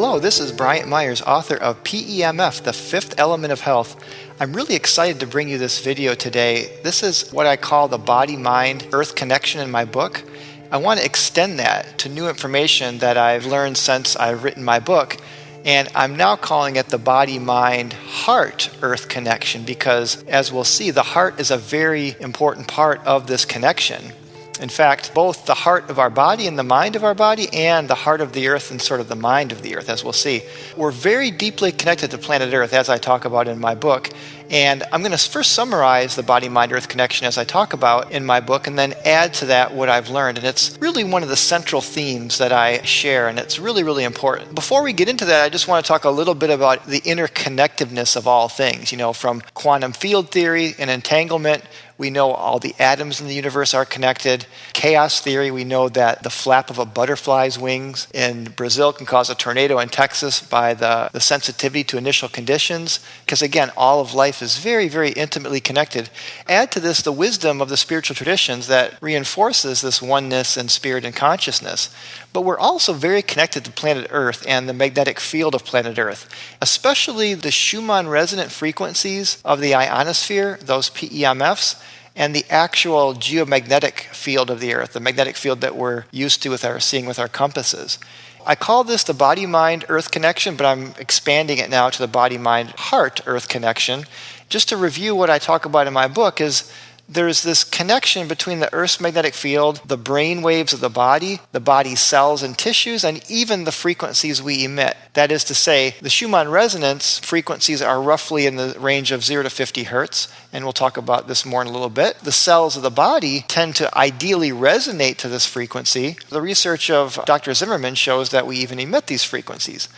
Hello, this is Bryant Myers, author of PEMF, The Fifth Element of Health. I'm really excited to bring you this video today. This is what I call the body-mind-earth connection in my book. I want to extend that to new information that I've learned since I've written my book. And I'm now calling it the body-mind-heart-earth connection because, as we'll see, the heart is a very important part of this connection. In fact, both the heart of our body and the mind of our body and the heart of the earth and sort of the mind of the earth, as we'll see. We're very deeply connected to planet Earth, as I talk about in my book. And I'm going to first summarize the body-mind-earth connection as I talk about in my book, and then add to that what I've learned. And it's really one of the central themes that I share, and it's really, really important. Before we get into that, I just want to talk a little bit about the interconnectedness of all things. You know, from quantum field theory and entanglement, we know all the atoms in the universe are connected. Chaos theory, we know that the flap of a butterfly's wings in Brazil can cause a tornado in Texas by the sensitivity to initial conditions. Because again, all of life is very, very intimately connected. Add to this the wisdom of the spiritual traditions that reinforces this oneness in spirit and consciousness. But we're also very connected to planet Earth and the magnetic field of planet Earth, especially the Schumann resonant frequencies of the ionosphere, those PEMFs, and the actual geomagnetic field of the Earth, the magnetic field that we're used to seeing with our compasses. I call this the body-mind-earth connection, but I'm expanding it now to the body-mind-heart-earth connection. Just to review what I talk about in my book is there's this connection between the Earth's magnetic field, the brain waves of the body's cells and tissues, and even the frequencies we emit. That is to say, the Schumann resonance frequencies are roughly in the range of 0 to 50 hertz, and we'll talk about this more in a little bit. The cells of the body tend to ideally resonate to this frequency. The research of Dr. Zimmerman shows that we even emit these frequencies.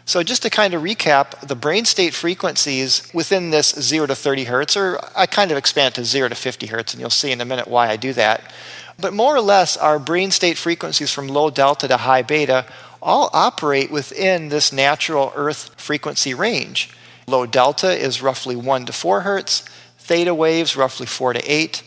So just to kind of recap, the brain state frequencies within this 0 to 30 hertz, or I kind of expand it to 0 to 50 hertz, and you'll see in a minute why I do that. But more or less, our brain state frequencies from low delta to high beta all operate within this natural Earth frequency range. Low delta is roughly 1 to 4 hertz, theta waves roughly 4 to 8,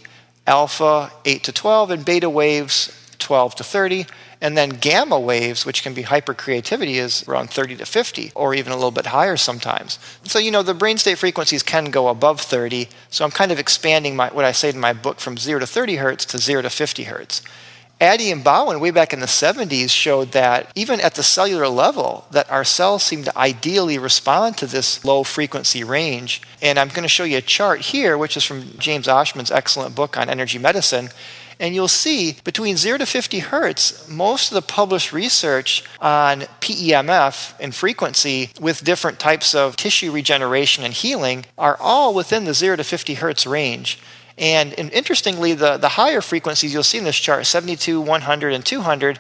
alpha 8 to 12, and beta waves 12 to 30. And then gamma waves, which can be hypercreativity, is around 30 to 50, or even a little bit higher sometimes. So, you know, the brain state frequencies can go above 30, so I'm kind of expanding what I say in my book from 0 to 30 hertz to 0 to 50 hertz. Addy and Bowen, way back in the 70s, showed that even at the cellular level, that our cells seem to ideally respond to this low frequency range. And I'm going to show you a chart here, which is from James Oschman's excellent book on energy medicine. And you'll see between 0 to 50 hertz, most of the published research on PEMF and frequency with different types of tissue regeneration and healing are all within the 0 to 50 hertz range. And interestingly, the higher frequencies you'll see in this chart, 72, 100, and 200,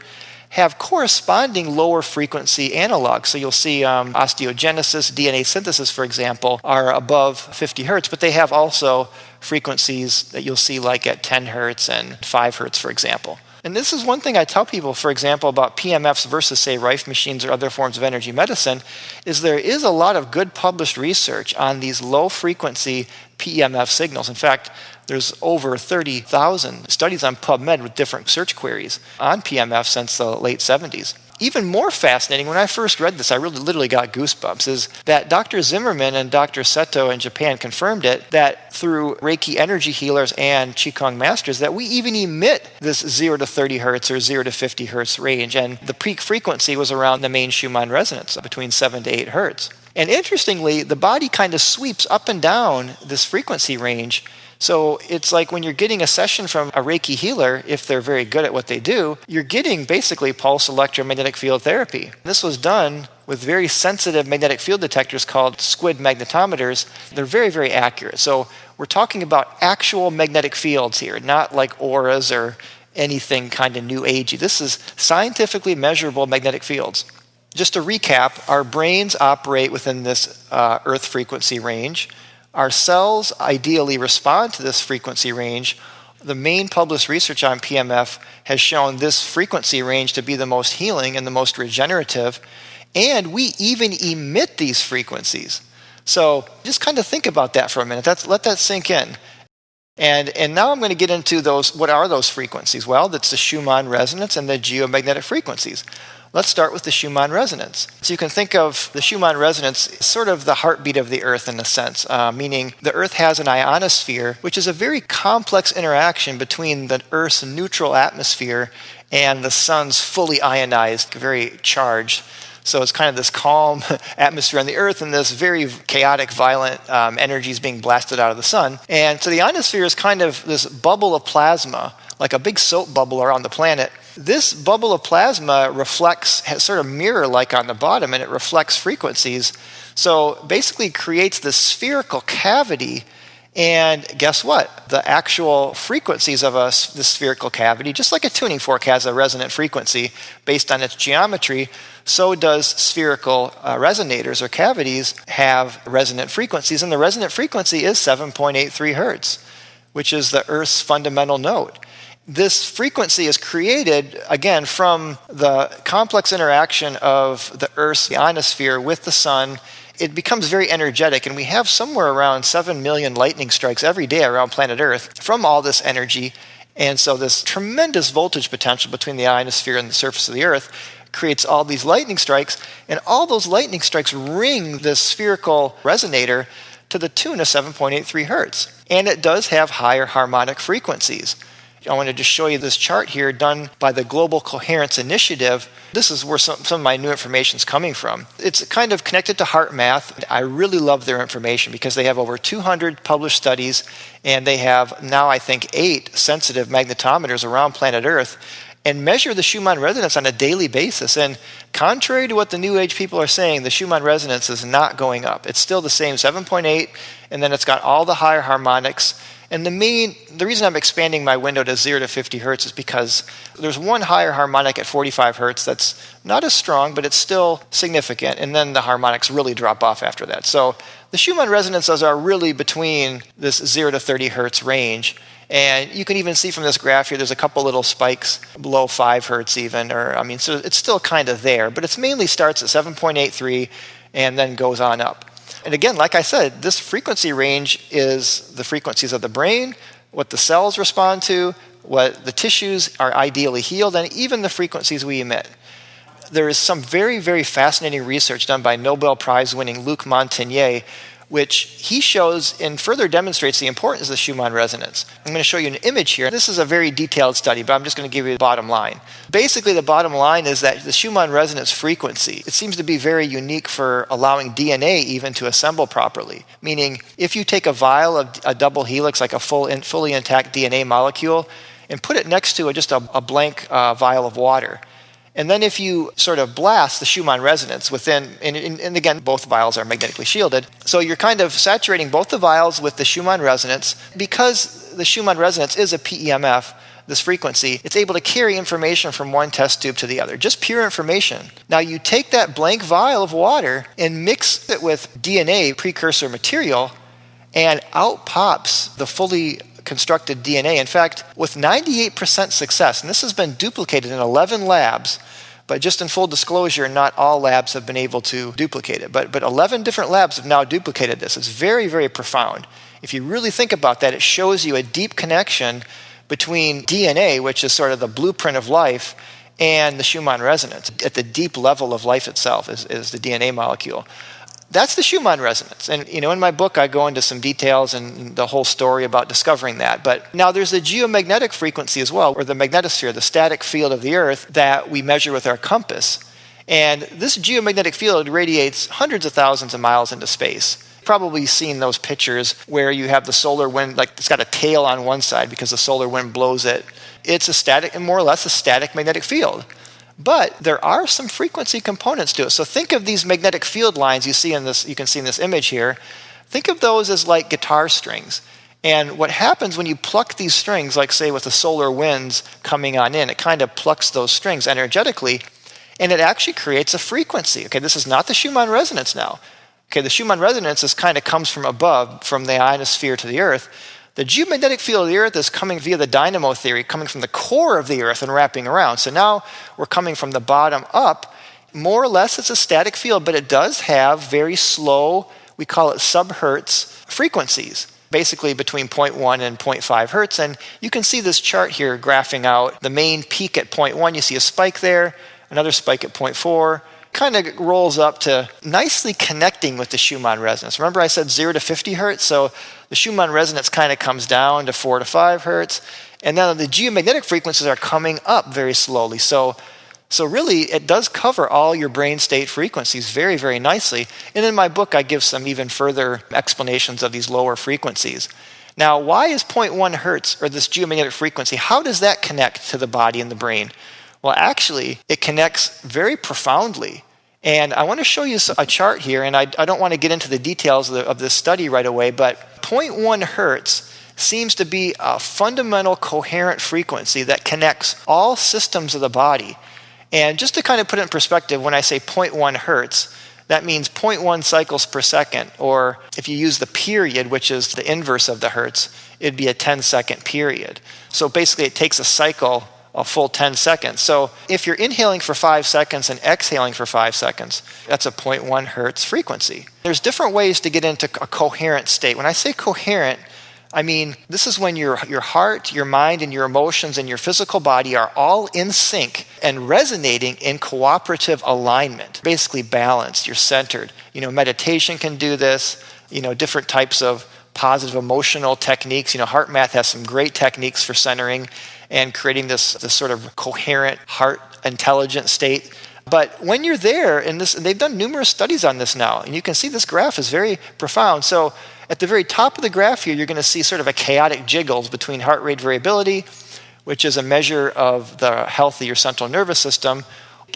have corresponding lower frequency analogs. So you'll see osteogenesis, DNA synthesis, for example, are above 50 hertz, but they have also frequencies that you'll see like at 10 hertz and 5 hertz, for example. And this is one thing I tell people, for example, about PMFs versus, say, Rife machines or other forms of energy medicine, is there is a lot of good published research on these low-frequency PEMF signals. In fact, there's over 30,000 studies on PubMed with different search queries on PMF since the late 70s. Even more fascinating, when I first read this, I really literally got goosebumps, is that Dr. Zimmerman and Dr. Seto in Japan confirmed it, that through Reiki energy healers and Qigong masters, that we even emit this 0 to 30 hertz or 0 to 50 hertz range. And the peak frequency was around the main Schumann resonance, between 7 to 8 hertz. And interestingly, the body kind of sweeps up and down this frequency range. So it's like when you're getting a session from a Reiki healer, if they're very good at what they do, you're getting basically pulse electromagnetic field therapy. This was done with very sensitive magnetic field detectors called squid magnetometers. They're very, very accurate. So we're talking about actual magnetic fields here, not like auras or anything kind of new agey. This is scientifically measurable magnetic fields. Just to recap, our brains operate within this Earth frequency range. Our cells ideally respond to this frequency range. The main published research on PMF has shown this frequency range to be the most healing and the most regenerative, and we even emit these frequencies. So just kind of think about that for a minute. Let that sink in. And now I'm going to get into those. What are those frequencies? Well, that's the Schumann resonance and the geomagnetic frequencies. Let's start with the Schumann resonance. So you can think of the Schumann resonance as sort of the heartbeat of the Earth in a sense, meaning the Earth has an ionosphere, which is a very complex interaction between the Earth's neutral atmosphere and the sun's fully ionized, very charged. So it's kind of this calm atmosphere on the Earth and this very chaotic, violent energies being blasted out of the sun. And so the ionosphere is kind of this bubble of plasma, like a big soap bubble around the planet. This bubble of plasma reflects, sort of mirror-like on the bottom, and it reflects frequencies. So basically creates this spherical cavity. And guess what? The actual frequencies of the spherical cavity, just like a tuning fork has a resonant frequency based on its geometry, so does spherical resonators or cavities have resonant frequencies. And the resonant frequency is 7.83 hertz, which is the Earth's fundamental note. This frequency is created, again, from the complex interaction of the Earth's ionosphere with the sun. It becomes very energetic, and we have somewhere around 7 million lightning strikes every day around planet Earth from all this energy. And so this tremendous voltage potential between the ionosphere and the surface of the Earth creates all these lightning strikes, and all those lightning strikes ring this spherical resonator to the tune of 7.83 hertz. And it does have higher harmonic frequencies. I want to just show you this chart here done by the Global Coherence Initiative. This is where some of my new information is coming from. It's kind of connected to HearthMath. I really love their information because they have over 200 published studies, and they have now, I think, 8 sensitive magnetometers around planet Earth and measure the Schumann resonance on a daily basis. And contrary to what the New Age people are saying, the Schumann resonance is not going up. It's still the same 7.8, and then it's got all the higher harmonics. And the reason I'm expanding my window to 0 to 50 hertz is because there's one higher harmonic at 45 hertz that's not as strong, but it's still significant, and then the harmonics really drop off after that. So the Schumann resonances are really between this 0 to 30 hertz range. And you can even see from this graph here, there's a couple little spikes below 5 hertz even, so it's still kind of there, but it mainly starts at 7.83 and then goes on up. And again, like I said, this frequency range is the frequencies of the brain, what the cells respond to, what the tissues are ideally healed, and even the frequencies we emit. There is some very, very fascinating research done by Nobel Prize-winning Luc Montagnier, which he shows and further demonstrates the importance of the Schumann resonance. I'm going to show you an image here. This is a very detailed study, but I'm just going to give you the bottom line. Basically, the bottom line is that the Schumann resonance frequency, it seems to be very unique for allowing DNA even to assemble properly. Meaning, if you take a vial of a double helix, like a fully intact DNA molecule, and put it next to just a blank vial of water, and then if you sort of blast the Schumann resonance within, and again, both vials are magnetically shielded, so you're kind of saturating both the vials with the Schumann resonance. Because the Schumann resonance is a PEMF, this frequency, it's able to carry information from one test tube to the other, just pure information. Now you take that blank vial of water and mix it with DNA precursor material, and out pops the fully constructed DNA. In fact, with 98% success, and this has been duplicated in 11 labs, but just in full disclosure, not all labs have been able to duplicate it, but 11 different labs have now duplicated this. It's very, very profound. If you really think about that, it shows you a deep connection between DNA, which is sort of the blueprint of life, and the Schumann resonance. At the deep level of life itself is the DNA molecule. That's the Schumann resonance. And in my book, I go into some details and the whole story about discovering that. But now there's the geomagnetic frequency as well, or the magnetosphere, the static field of the Earth that we measure with our compass. And this geomagnetic field radiates hundreds of thousands of miles into space. You've probably seen those pictures where you have the solar wind, like it's got a tail on one side because the solar wind blows it. It's more or less a static magnetic field. But there are some frequency components to it. So think of these magnetic field lines you can see in this image here. Think of those as like guitar strings. And what happens when you pluck these strings, like say with the solar winds coming on in, it kind of plucks those strings energetically, and it actually creates a frequency. Okay, this is not the Schumann resonance now. Okay, the Schumann resonance kind of comes from above, from the ionosphere to the Earth. The geomagnetic field of the Earth is coming via the dynamo theory, coming from the core of the Earth and wrapping around. So now we're coming from the bottom up. More or less it's a static field, but it does have very slow, we call it subhertz frequencies, basically between 0.1 and 0.5 hertz. And you can see this chart here graphing out the main peak at 0.1. You see a spike there, another spike at 0.4, kind of rolls up to nicely connecting with the Schumann resonance. Remember I said 0 to 50 hertz? So the Schumann resonance kind of comes down to 4 to 5 hertz. And then the geomagnetic frequencies are coming up very slowly. So really, it does cover all your brain state frequencies very, very nicely. And in my book, I give some even further explanations of these lower frequencies. Now, why is 0.1 hertz, or this geomagnetic frequency, how does that connect to the body and the brain? Well, actually, it connects very profoundly. And I want to show you a chart here, and I don't want to get into the details of this study right away, but 0.1 hertz seems to be a fundamental coherent frequency that connects all systems of the body. And just to kind of put it in perspective, when I say 0.1 hertz, that means 0.1 cycles per second, or if you use the period, which is the inverse of the hertz, it'd be a 10-second period. So basically, it takes a cycle a full 10 seconds. So if you're inhaling for 5 seconds and exhaling for 5 seconds, that's a 0.1 hertz frequency. There's different ways to get into a coherent state. When I say coherent, I mean, this is when your heart, your mind, and your emotions and your physical body are all in sync and resonating in cooperative alignment, basically balanced, you're centered. Meditation can do this, different types of positive emotional techniques. HearthMath has some great techniques for centering and creating this sort of coherent heart intelligent state. But when you're there, and they've done numerous studies on this now, and you can see this graph is very profound. So at the very top of the graph here, you're going to see sort of a chaotic jiggles between heart rate variability, which is a measure of the health of your central nervous system.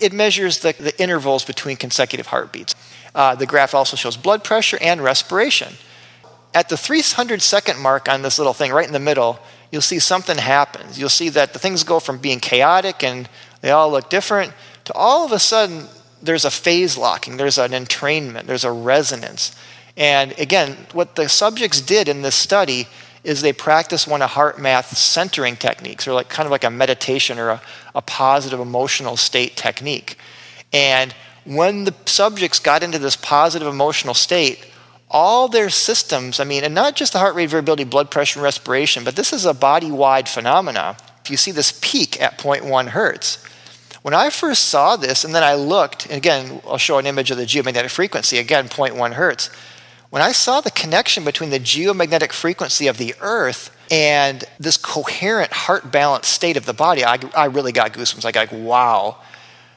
It measures the intervals between consecutive heartbeats. The graph also shows blood pressure and respiration. At the 300-second mark on this little thing right in the middle, you'll see something happens. You'll see that the things go from being chaotic and they all look different to all of a sudden there's a phase locking, there's an entrainment, there's a resonance. And again, what the subjects did in this study is they practiced one of HearthMath's centering techniques, or kind of like a meditation or a positive emotional state technique. And when the subjects got into this positive emotional state, all their systems, and not just the heart rate variability, blood pressure, and respiration, but this is a body-wide phenomena. If you see this peak at 0.1 hertz, when I first saw this, and then I looked, and again, I'll show an image of the geomagnetic frequency, again, 0.1 hertz. When I saw the connection between the geomagnetic frequency of the Earth and this coherent heart balance state of the body, I really got goosebumps. I got wow.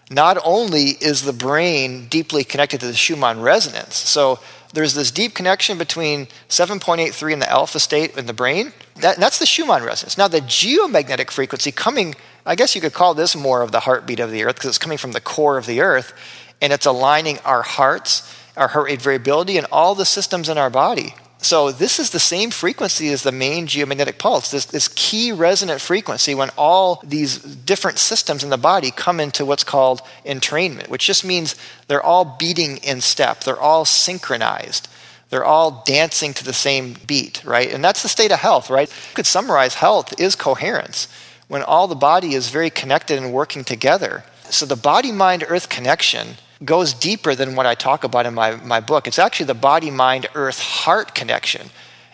Not only is the brain deeply connected to the Schumann resonance, so there's this deep connection between 7.83 in the alpha state in the brain. That's the Schumann resonance. Now the geomagnetic frequency coming, I guess you could call this more of the heartbeat of the Earth because it's coming from the core of the Earth, and it's aligning our hearts, our heart rate variability, and all the systems in our body. So this is the same frequency as the main geomagnetic pulse, this key resonant frequency when all these different systems in the body come into what's called entrainment, which just means they're all beating in step. They're all synchronized. They're all dancing to the same beat, right? And that's the state of health, right? You could summarize health is coherence, when all the body is very connected and working together. So the body-mind-earth connection goes deeper than what I talk about in my book. It's actually the body-mind-earth-heart connection.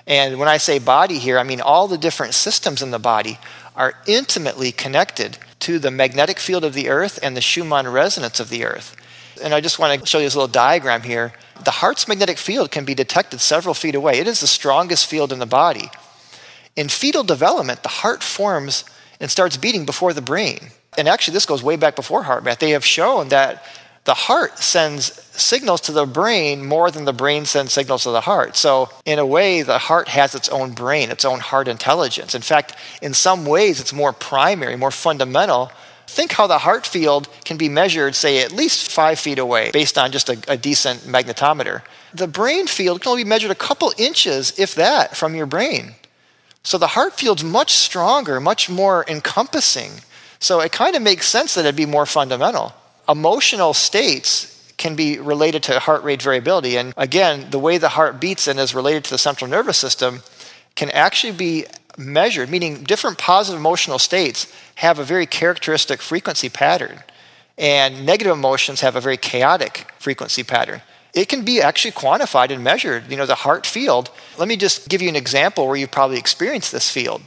And when I say body here, I mean all the different systems in the body are intimately connected to the magnetic field of the Earth and the Schumann resonance of the Earth. And I just want to show you this little diagram here. The heart's magnetic field can be detected several feet away. It is the strongest field in the body. In fetal development, the heart forms and starts beating before the brain. And actually, this goes way back before HearthMath. They have shown that the heart sends signals to the brain more than the brain sends signals to the heart. So in a way, the heart has its own brain, its own heart intelligence. In fact, in some ways, it's more primary, more fundamental. Think how the heart field can be measured, say, at least 5 feet away based on just a decent magnetometer. The brain field can only be measured a couple inches, if that, from your brain. So the heart field's much stronger, much more encompassing. So it kind of makes sense that it'd be more fundamental. Emotional states can be related to heart rate variability. And again, the way the heart beats and is related to the central nervous system can actually be measured, meaning different positive emotional states have a very characteristic frequency pattern. And negative emotions have a very chaotic frequency pattern. It can be actually quantified and measured, the heart field. Let me just give you an example where you've probably experienced this field.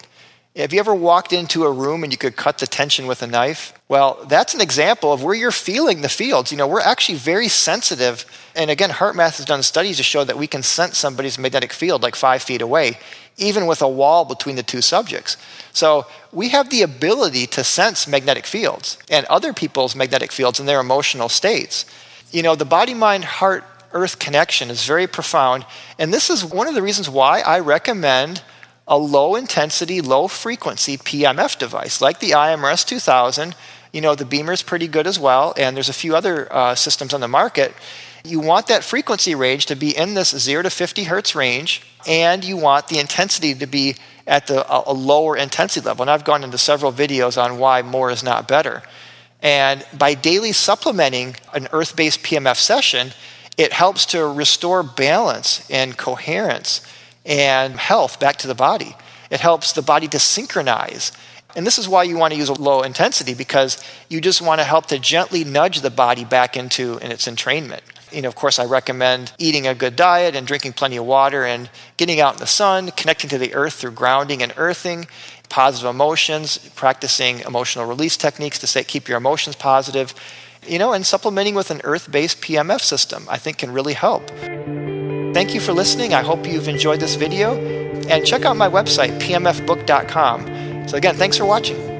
Have you ever walked into a room and you could cut the tension with a knife? Well, that's an example of where you're feeling the fields. We're actually very sensitive. And again, HearthMath has done studies to show that we can sense somebody's magnetic field like 5 feet away, even with a wall between the two subjects. So we have the ability to sense magnetic fields and other people's magnetic fields in their emotional states. The body-mind-heart-earth connection is very profound. And this is one of the reasons why I recommend a low-intensity, low-frequency PMF device, like the IMRS 2000. The Beamer is pretty good as well, and there's a few other systems on the market. You want that frequency range to be in this 0 to 50 hertz range, and you want the intensity to be at a lower intensity level. And I've gone into several videos on why more is not better. And by daily supplementing an earth-based PMF session, it helps to restore balance and coherence and health back to the body. It helps the body to synchronize. And this is why you want to use a low intensity, because you just want to help to gently nudge the body back into its entrainment. Of course, I recommend eating a good diet and drinking plenty of water and getting out in the sun, connecting to the earth through grounding and earthing, positive emotions, practicing emotional release techniques to keep your emotions positive, and supplementing with an earth-based PMF system, I think can really help. Thank you for listening. I hope you've enjoyed this video, and check out my website, pmfbook.com. So again, thanks for watching.